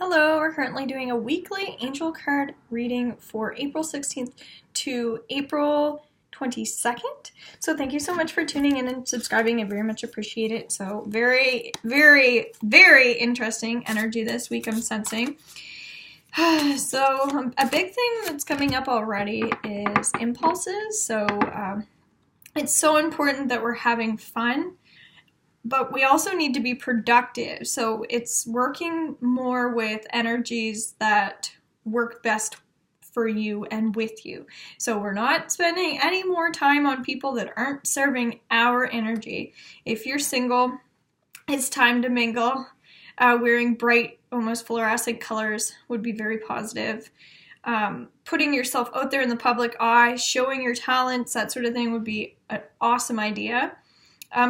Hello, we're currently doing a weekly angel card reading for April 16th to April 22nd. So thank you so much for tuning in and subscribing. I very much appreciate it. So very, very, very interesting energy this week I'm sensing. So a big thing that's coming up already is impulses. So it's so important that we're having fun, but we also need to be productive. So it's working more with energies that work best for you and with you. So we're not spending any more time on people that aren't serving our energy. If you're single, it's time to mingle. Wearing bright, almost fluorescent colors would be very positive. Putting yourself out there in the public eye, showing your talents, that sort of thing would be an awesome idea.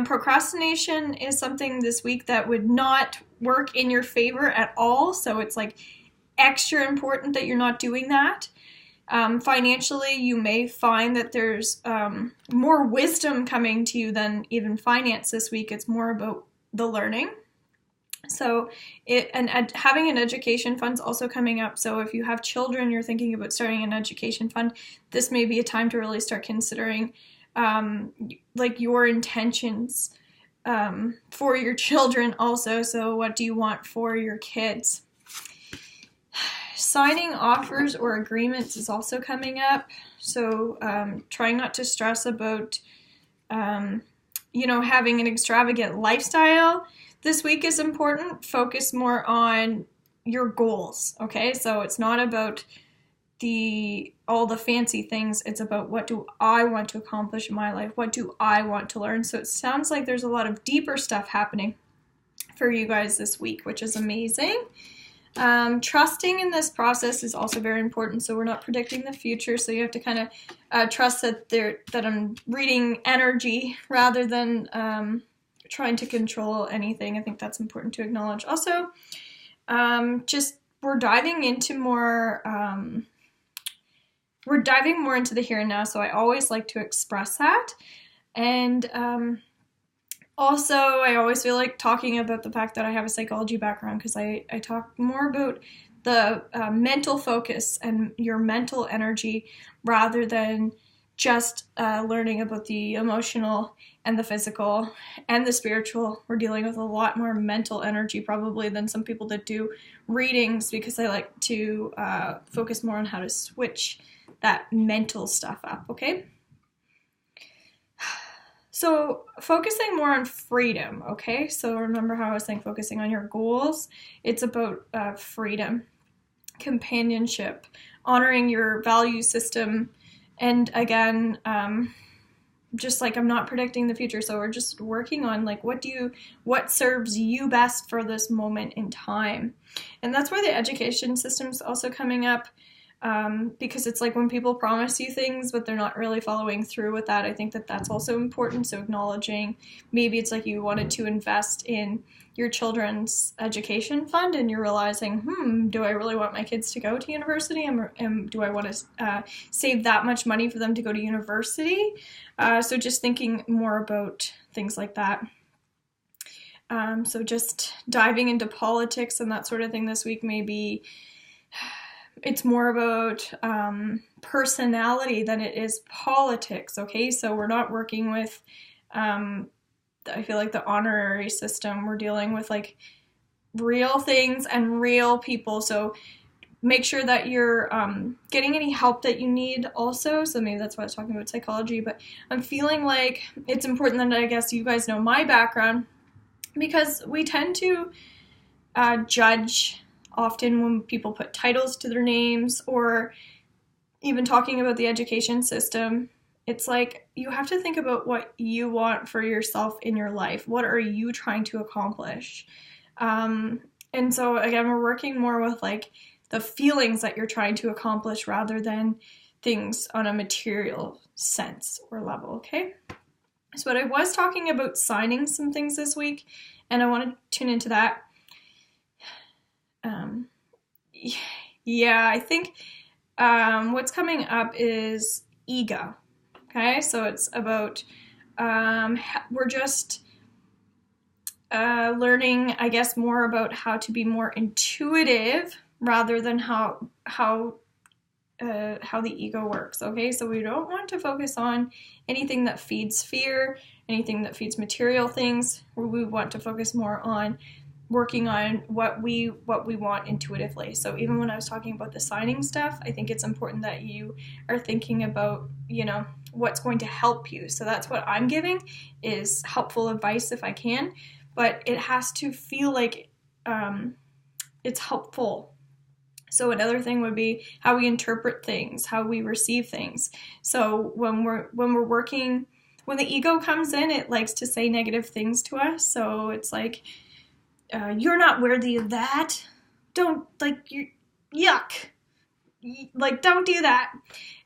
Procrastination is something this week that would not work in your favor at all. So it's like extra important that you're not doing that. Financially, you may find that there's more wisdom coming to you than even finance this week. It's more about the learning. So having an education fund is also coming up. So if you have children, you're thinking about starting an education fund, this may be a time to really start considering like your intentions for your children also. So what do you want for your kids? Signing offers or agreements is also coming up. So trying not to stress about having an extravagant lifestyle this week is important. Focus more on your goals. Okay, so it's not about all the fancy things. It's about, what do I want to accomplish in my life? What do I want to learn? So it sounds like there's a lot of deeper stuff happening for you guys this week, which is amazing. Trusting in this process is also very important. So we're not predicting the future. So you have to kind of trust that I'm reading energy rather than trying to control anything. I think that's important to acknowledge. Also, we're diving into more. We're diving more into the here and now, so I always like to express that. And also, I always feel like talking about the fact that I have a psychology background, because I talk more about the mental focus and your mental energy rather than just learning about the emotional and the physical and the spiritual. We're dealing with a lot more mental energy probably than some people that do readings, because I like to focus more on how to switch that mental stuff up, okay? So focusing more on freedom, okay? So remember how I was saying focusing on your goals? It's about freedom, companionship, honoring your value system, and again, just like I'm not predicting the future, so we're just working on like what serves you best for this moment in time. And that's where the education system's also coming up. Because it's like when people promise you things but they're not really following through with that, I think that that's also important. So acknowledging, maybe it's like you wanted to invest in your children's education fund and you're realizing, do I really want my kids to go to university? Do I want to save that much money for them to go to university? So just thinking more about things like that. So just diving into politics and that sort of thing this week, maybe it's more about personality than it is politics, okay? So we're not working with, I feel like, the honorary system. We're dealing with like real things and real people. So make sure that you're getting any help that you need also. So maybe that's why I was talking about psychology, but I'm feeling like it's important that I guess you guys know my background, because we tend to judge often when people put titles to their names, or even talking about the education system. It's like you have to think about what you want for yourself in your life. What are you trying to accomplish? And so again, we're working more with like the feelings that you're trying to accomplish rather than things on a material sense or level, okay? So I was talking about signing some things this week, and I want to tune into that. I think what's coming up is ego. Okay, so it's about we're just learning, I guess, more about how to be more intuitive rather than how the ego works. Okay, so we don't want to focus on anything that feeds fear, anything that feeds material things. We want to focus more on working on what we want intuitively. So even when I was talking about the signing stuff, I think it's important that you are thinking about, what's going to help you. So that's what I'm giving, is helpful advice if I can, but it has to feel like it's helpful. So another thing would be how we interpret things, how we receive things. So when we're working, when the ego comes in, it likes to say negative things to us. So it's like, you're not worthy of that. Don't, yuck. Don't do that.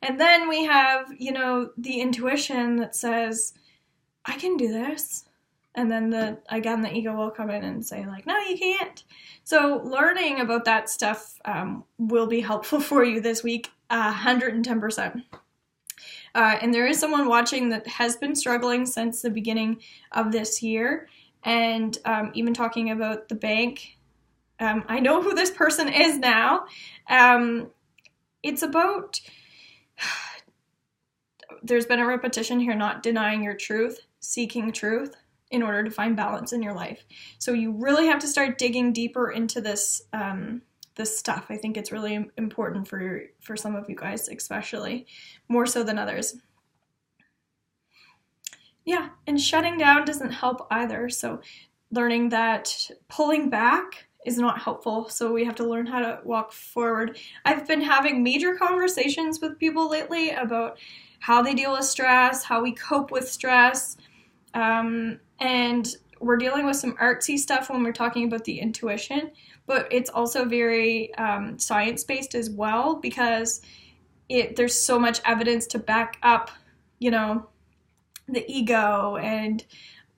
And then we have, the intuition that says, I can do this. And then the ego will come in and say, no, you can't. So learning about that stuff will be helpful for you this week, 110%. And there is someone watching that has been struggling since the beginning of this year. And even talking about the bank, I know who this person is now. It's about, there's been a repetition here, not denying your truth, seeking truth in order to find balance in your life. So you really have to start digging deeper into this stuff. I think it's really important for some of you guys, especially, more so than others. Yeah, and shutting down doesn't help either. So learning that pulling back is not helpful. So we have to learn how to walk forward. I've been having major conversations with people lately about how they deal with stress, how we cope with stress. And we're dealing with some artsy stuff when we're talking about the intuition, but it's also very science-based as well, because there's so much evidence to back up, the ego and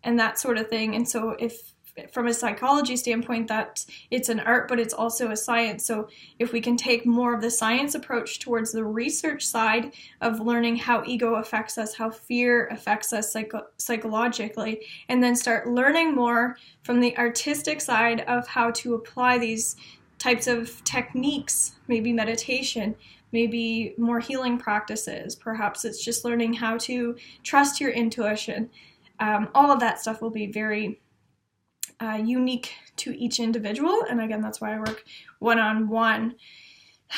that sort of thing. And so if from a psychology standpoint, that it's an art, but it's also a science. So if we can take more of the science approach towards the research side of learning how ego affects us, how fear affects us psychologically, and then start learning more from the artistic side of how to apply these types of techniques, maybe meditation, maybe more healing practices. Perhaps it's just learning how to trust your intuition. All of that stuff will be very unique to each individual. And again, that's why I work one-on-one.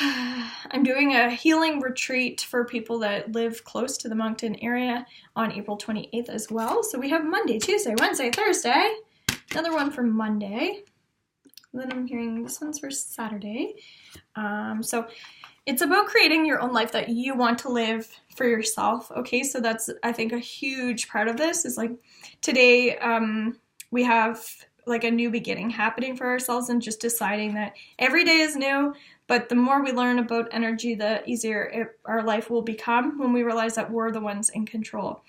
I'm doing a healing retreat for people that live close to the Moncton area on April 28th as well. So we have Monday, Tuesday, Wednesday, Thursday. Another one for Monday. And then I'm hearing this one's for Saturday. So it's about creating your own life that you want to live for yourself. Okay, so that's, I think, a huge part of this is today we have a new beginning happening for ourselves, and just deciding that every day is new, but the more we learn about energy, the easier our life will become when we realize that we're the ones in control.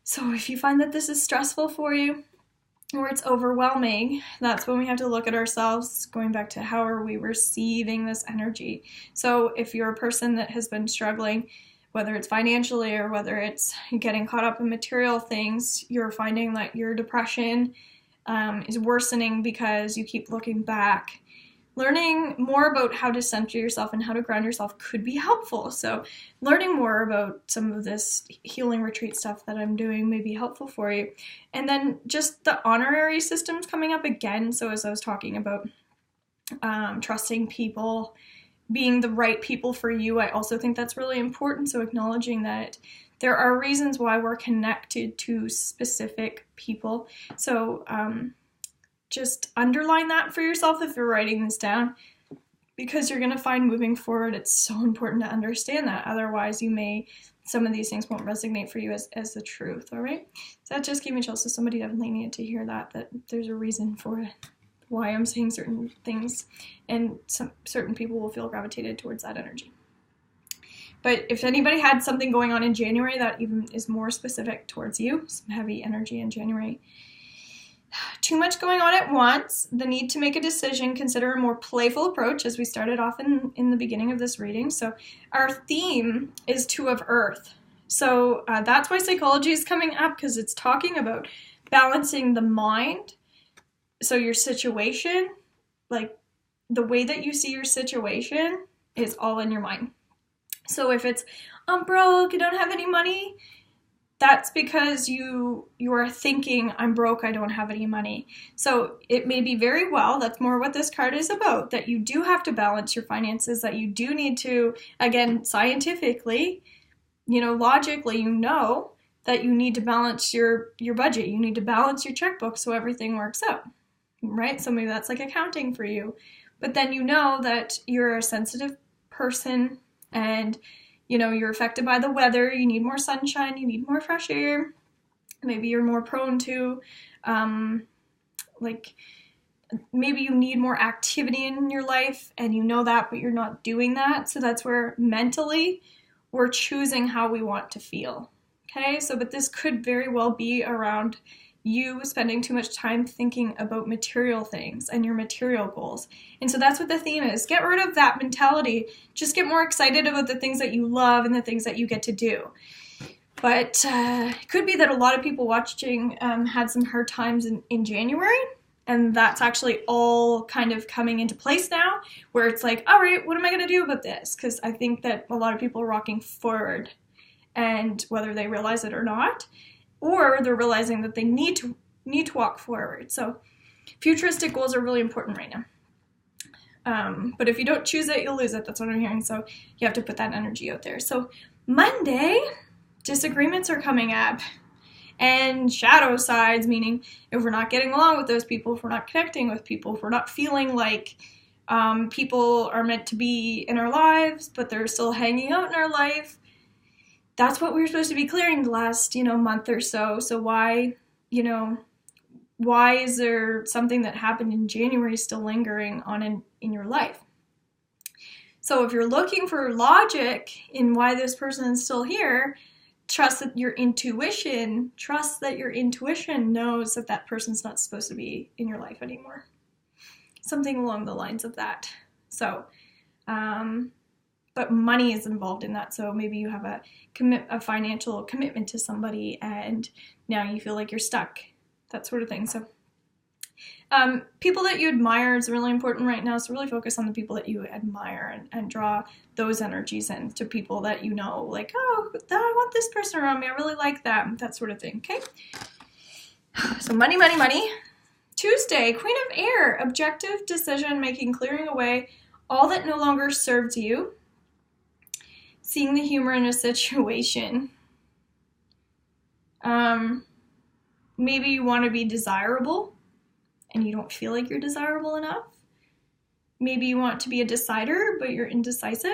So if you find that this is stressful for you, or it's overwhelming, that's when we have to look at ourselves, going back to how are we receiving this energy. So if you're a person that has been struggling, whether it's financially or whether it's getting caught up in material things, you're finding that your depression is worsening because you keep looking back. Learning more about how to center yourself and how to ground yourself could be helpful. So learning more about some of this healing retreat stuff that I'm doing may be helpful for you. And then just the honorary systems coming up again. So as I was talking about trusting people, being the right people for you, I also think that's really important. So acknowledging that there are reasons why we're connected to specific people. So just underline that for yourself if you're writing this down, because you're going to find moving forward it's so important to understand that. Otherwise, some of these things won't resonate for you as the truth, all right? So that just gave me chills. So somebody definitely needed to hear that there's a reason for why I'm saying certain things, and certain people will feel gravitated towards that energy. But if anybody had something going on in January that even is more specific towards you, some heavy energy in January, too much going on at once, the need to make a decision, consider a more playful approach, as we started off in the beginning of this reading. So our theme is Two of Earth. So that's why psychology is coming up, because it's talking about balancing the mind, So your situation, like the way that you see your situation is all in your mind. So if it's, I'm broke, I don't have any money, that's because you are thinking, I'm broke, I don't have any money. So it may be very well, that's more what this card is about, that you do have to balance your finances, that you do need to, again, scientifically, logically, that you need to balance your budget. You need to balance your checkbook so everything works out, right? So maybe that's like accounting for you. But then that you're a sensitive person and you're affected by the weather, you need more sunshine, you need more fresh air. Maybe you're more prone to, maybe you need more activity in your life and that, but you're not doing that. So that's where mentally we're choosing how we want to feel. Okay, but this could very well be around you spending too much time thinking about material things and your material goals. And so that's what the theme is. Get rid of that mentality. Just get more excited about the things that you love and the things that you get to do. But it could be that a lot of people watching had some hard times in January. And that's actually all kind of coming into place now, where it's like, all right, what am I going to do about this? Because I think that a lot of people are rocking forward, and whether they realize it or not, or they're realizing that they need to walk forward. So futuristic goals are really important right now. But if you don't choose it, you'll lose it. That's what I'm hearing. So you have to put that energy out there. So Monday, disagreements are coming up. And shadow sides, meaning if we're not getting along with those people, if we're not connecting with people, if we're not feeling like people are meant to be in our lives, but they're still hanging out in our life, that's what we were supposed to be clearing the last, month or so. So why is there something that happened in January still lingering on in your life? So if you're looking for logic in why this person is still here, trust that your intuition knows that person's not supposed to be in your life anymore. Something along the lines of that. So, but money is involved in that. So maybe you have a financial commitment to somebody and now you feel like you're stuck, that sort of thing. So people that you admire is really important right now. So really focus on the people that you admire and draw those energies in to people that like, oh, I want this person around me. I really like them, that sort of thing. Okay. So money, money, money. Tuesday, Queen of Air, objective decision making, clearing away all that no longer serves you. Seeing the humor in a situation. Maybe you want to be desirable and you don't feel like you're desirable enough. Maybe you want to be a decider, but you're indecisive.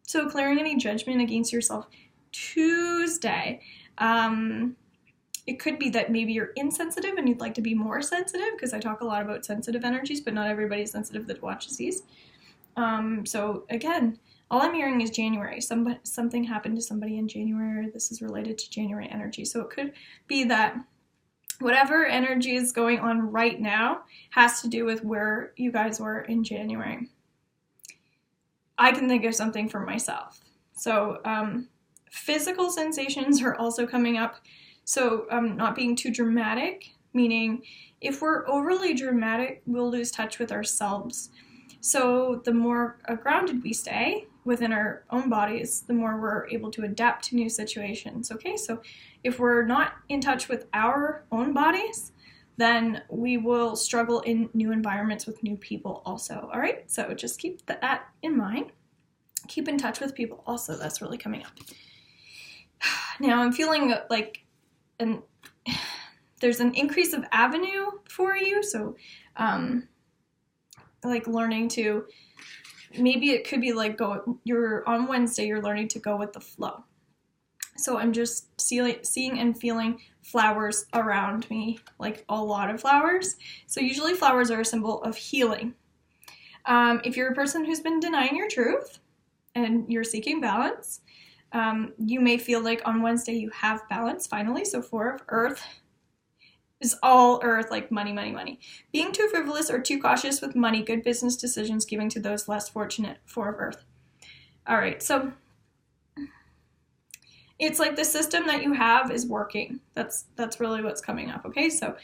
So clearing any judgment against yourself. Tuesday. It could be that maybe you're insensitive and you'd like to be more sensitive, because I talk a lot about sensitive energies, but not everybody's sensitive that watches these. So again, all I'm hearing is January. Something happened to somebody in January. This is related to January energy. So it could be that whatever energy is going on right now has to do with where you guys were in January. I can think of something for myself. So physical sensations are also coming up. So not being too dramatic, meaning if we're overly dramatic, we'll lose touch with ourselves. So the more grounded we stay within our own bodies, the more we're able to adapt to new situations. Okay, so if we're not in touch with our own bodies, then we will struggle in new environments with new people also. All right, so just keep that in mind. Keep in touch with people also. That's really coming up. Now I'm feeling like there's an increase of avenue for you. So like learning to, maybe it could be like you're on Wednesday, you're learning to go with the flow. So I'm just seeing and feeling flowers around me, like a lot of flowers. So usually flowers are a symbol of healing. If you're a person who's been denying your truth and you're seeking balance, you may feel like on Wednesday you have balance finally. So 4 of Earth is all earth, like money, money, money. Being too frivolous or too cautious with money, good business decisions, giving to those less fortunate, 4 of Earth. All right, so it's like the system that you have is working. That's really what's coming up, okay? So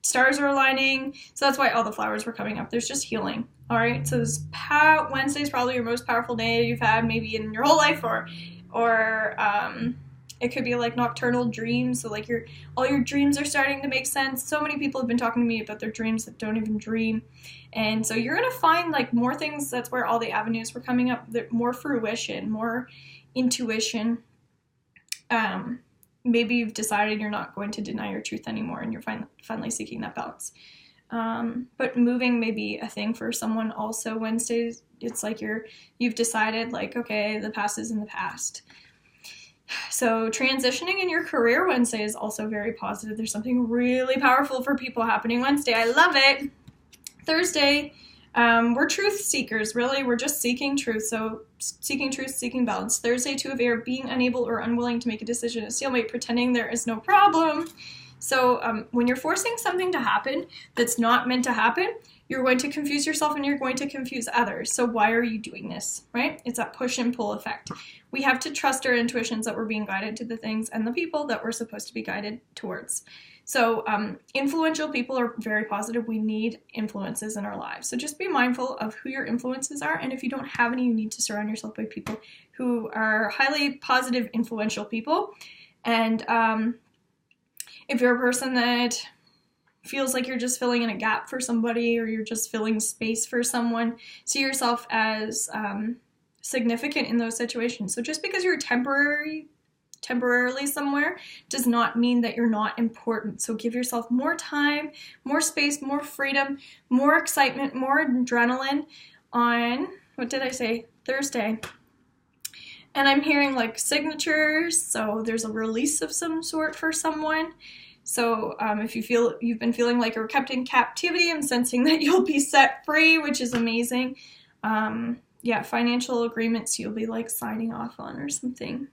stars are aligning. So that's why all the flowers were coming up. There's just healing. All right. So Wednesday is probably your most powerful day you've had maybe in your whole life, or it could be like nocturnal dreams. So like all your dreams are starting to make sense. So many people have been talking to me about their dreams that don't even dream. And so you're going to find like more things. That's where all the avenues were coming up. More fruition, more intuition. Maybe you've decided you're not going to deny your truth anymore and you're finally seeking that balance. But moving may be a thing for someone also. Wednesdays, it's like you've decided like, okay, the past is in the past. So transitioning in your career Wednesday is also very positive. There's something really powerful for people happening Wednesday. I love it. Thursday, we're truth seekers, really. We're just seeking truth. So seeking truth, seeking balance. Thursday, 2 of air, being unable or unwilling to make a decision, a stalemate, pretending there is no problem. So when you're forcing something to happen that's not meant to happen, you're going to confuse yourself and you're going to confuse others. So why are you doing this, right? It's that push and pull effect. We have to trust our intuitions that we're being guided to the things and the people that we're supposed to be guided towards. So influential people are very positive. We need influences in our lives. So just be mindful of who your influences are. And if you don't have any, you need to surround yourself by people who are highly positive, influential people. And if you're a person that feels like you're just filling in a gap for somebody or you're just filling space for someone, see yourself as significant in those situations. So just because you're temporarily somewhere does not mean that you're not important. So give yourself more time, more space, more freedom, more excitement, more adrenaline on, what did I say? Thursday. And I'm hearing like signatures, so there's a release of some sort for someone. So if you've been feeling like you're kept in captivity, I'm sensing that you'll be set free, which is amazing. Financial agreements you'll be like signing off on or something.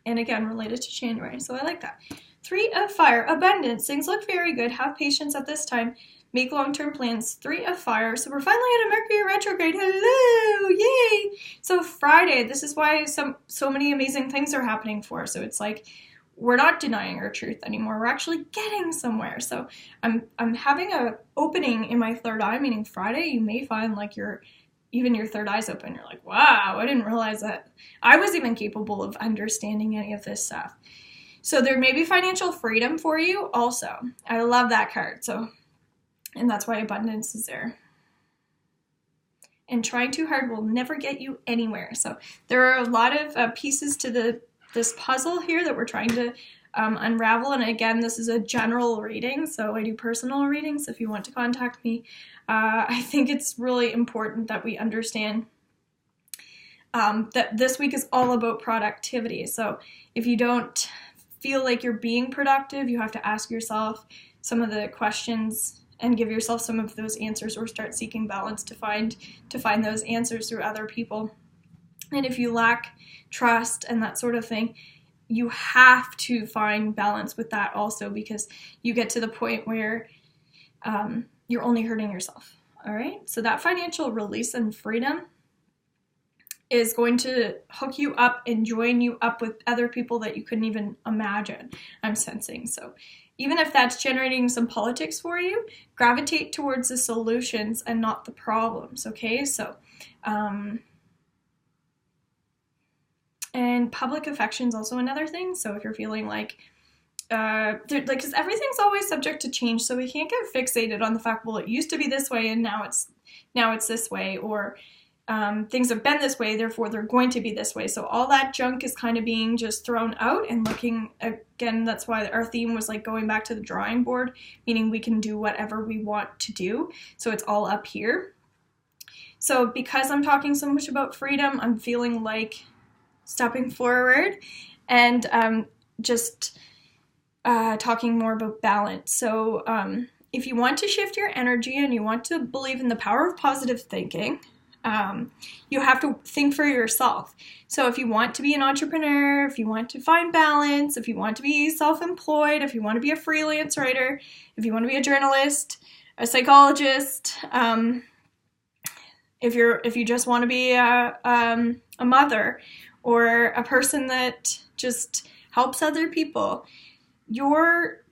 And again, related to January, so I like that. 3 of fire, abundance. Things look very good. Have patience at this time. Make long-term plans. 3 of fire. So we're finally at a Mercury retrograde. Hello! Yay! So Friday, this is why so many amazing things are happening for us. So it's like we're not denying our truth anymore. We're actually getting somewhere. So I'm having a opening in my third eye, meaning Friday, you may find like even your third eye's open. You're like, wow, I didn't realize that I was even capable of understanding any of this stuff. So there may be financial freedom for you also. I love that card. And that's why abundance is there. And trying too hard will never get you anywhere. So there are a lot of pieces to this puzzle here that we're trying to unravel. And again, this is a general reading, so I do personal readings if you want to contact me. I think it's really important that we understand that this week is all about productivity. So if you don't feel like you're being productive, you have to ask yourself some of the questions and give yourself some of those answers, or start seeking balance to find those answers through other people. And if you lack trust and that sort of thing, you have to find balance with that also, because you get to the point where you're only hurting yourself. All right. So that financial release and freedom is going to hook you up and join you up with other people that you couldn't even imagine, I'm sensing. So even if that's generating some politics for you, gravitate towards the solutions and not the problems. Okay. So, and public affection is also another thing. So if you're feeling like, because everything's always subject to change, so we can't get fixated on the fact, well, it used to be this way and now it's this way, or things have been this way, therefore they're going to be this way. So all that junk is kind of being just thrown out and looking again. That's why our theme was like going back to the drawing board, meaning we can do whatever we want to do. So it's all up here. So because I'm talking so much about freedom, I'm feeling like stepping forward and just talking more about balance. So if you want to shift your energy and you want to believe in the power of positive thinking, you have to think for yourself. So if you want to be an entrepreneur, if you want to find balance, if you want to be self-employed, if you want to be a freelance writer, if you want to be a journalist, a psychologist, if you just want to be a mother or a person that just helps other people, your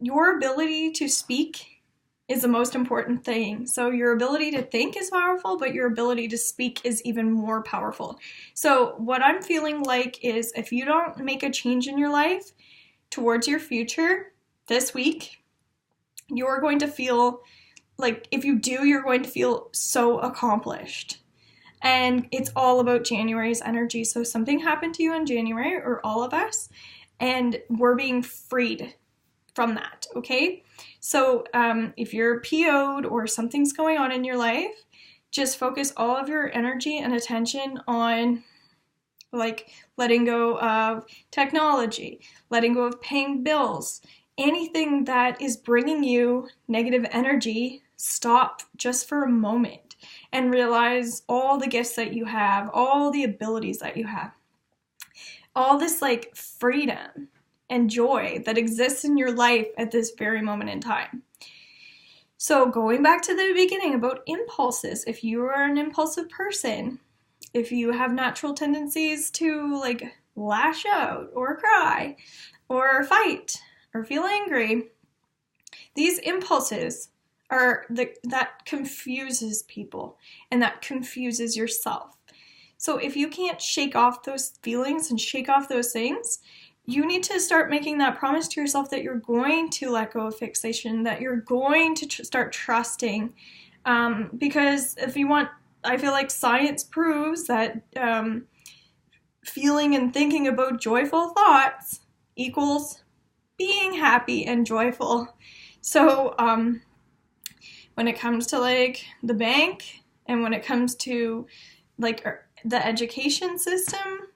your ability to speak is the most important thing. So your ability to think is powerful, but your ability to speak is even more powerful. So what I'm feeling like is if you don't make a change in your life towards your future this week, you're going to feel like, if you do, you're going to feel so accomplished. And it's all about January's energy. So something happened to you in January, or all of us, and we're being freed from that, okay? So if you're PO'd or something's going on in your life, just focus all of your energy and attention on like letting go of technology, letting go of paying bills, anything that is bringing you negative energy. Stop just for a moment and realize all the gifts that you have, all the abilities that you have, all this like freedom and joy that exists in your life at this very moment in time. So going back to the beginning about impulses, if you are an impulsive person, if you have natural tendencies to like lash out or cry or fight or feel angry, these impulses are that confuses people and that confuses yourself. So if you can't shake off those feelings and shake off those things, you need to start making that promise to yourself that you're going to let go of fixation, that you're going to start trusting. Because if you want, I feel like science proves that feeling and thinking about joyful thoughts equals being happy and joyful. So when it comes to like the bank, and when it comes to like the education system,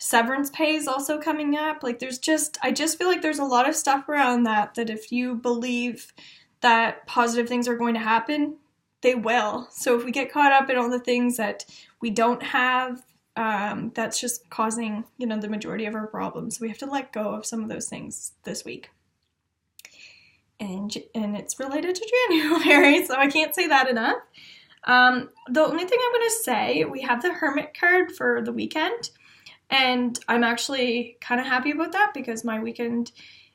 severance pay is also coming up. Like I just feel like there's a lot of stuff around that if you believe that positive things are going to happen, they will. So if we get caught up in all the things that we don't have, that's just causing, the majority of our problems. So we have to let go of some of those things this week. And it's related to January, so I can't say that enough. The only thing I'm going to say, we have the Hermit card for the weekend, and I'm actually kind of happy about that because my weekend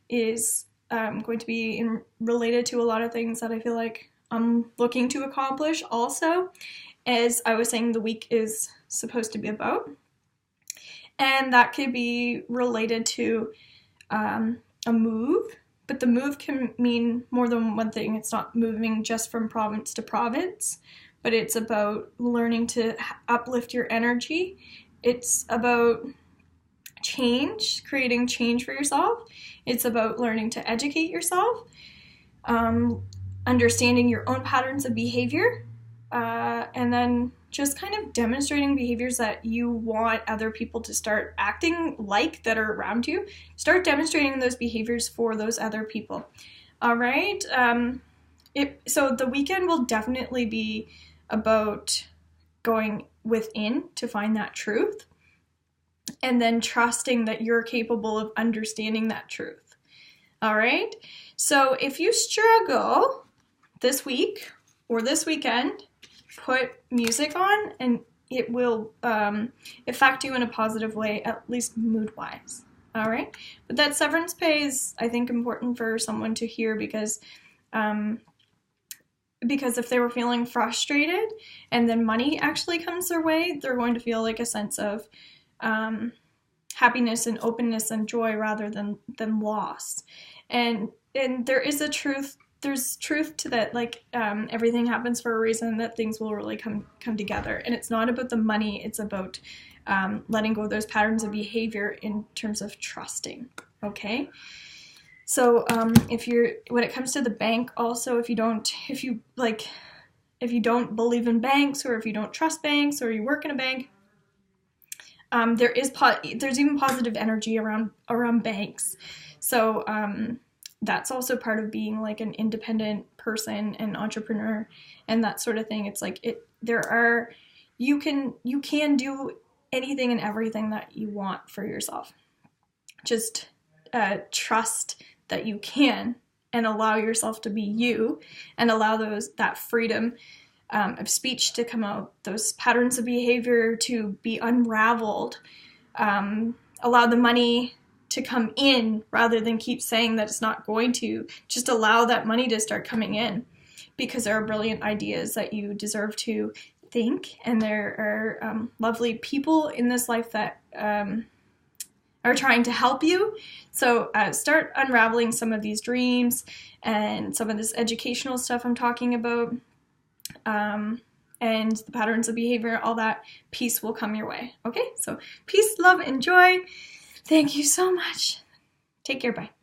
is going to be related to a lot of things that I feel like I'm looking to accomplish also, as I was saying the week is supposed to be about. And that could be related to a move, but the move can mean more than one thing. It's not moving just from province to province, but it's about learning to uplift your energy. It's about change, creating change for yourself. It's about learning to educate yourself, understanding your own patterns of behavior, and then just kind of demonstrating behaviors that you want other people to start acting like that are around you. Start demonstrating those behaviors for those other people. All right. So the weekend will definitely be about going within to find that truth, and then trusting that you're capable of understanding that truth. All right. So if you struggle this week or this weekend, put music on and it will affect you in a positive way, at least mood-wise. All right. But that severance pay is, I think, important for someone to hear because if they were feeling frustrated and then money actually comes their way, they're going to feel like a sense of happiness and openness and joy rather than loss. And there is a truth. There's truth to that, like everything happens for a reason, that things will really come together. And it's not about the money, it's about letting go of those patterns of behavior in terms of trusting, okay? So when it comes to the bank also, if you don't believe in banks, or if you don't trust banks, or you work in a bank, there's even positive energy around banks. So that's also part of being like an independent person and entrepreneur and that sort of thing. It's like you can do anything and everything that you want for yourself. Just trust that you can, and allow yourself to be you, and allow that freedom of speech to come out, those patterns of behavior to be unraveled, allow the money to come in rather than keep saying that it's not going to. Just allow that money to start coming in, because there are brilliant ideas that you deserve to think, and there are lovely people in this life that are trying to help you. So start unraveling some of these dreams and some of this educational stuff I'm talking about, and the patterns of behavior, all that. Peace will come your way. Okay, so peace, love, and joy. Thank you so much. Take care. Bye.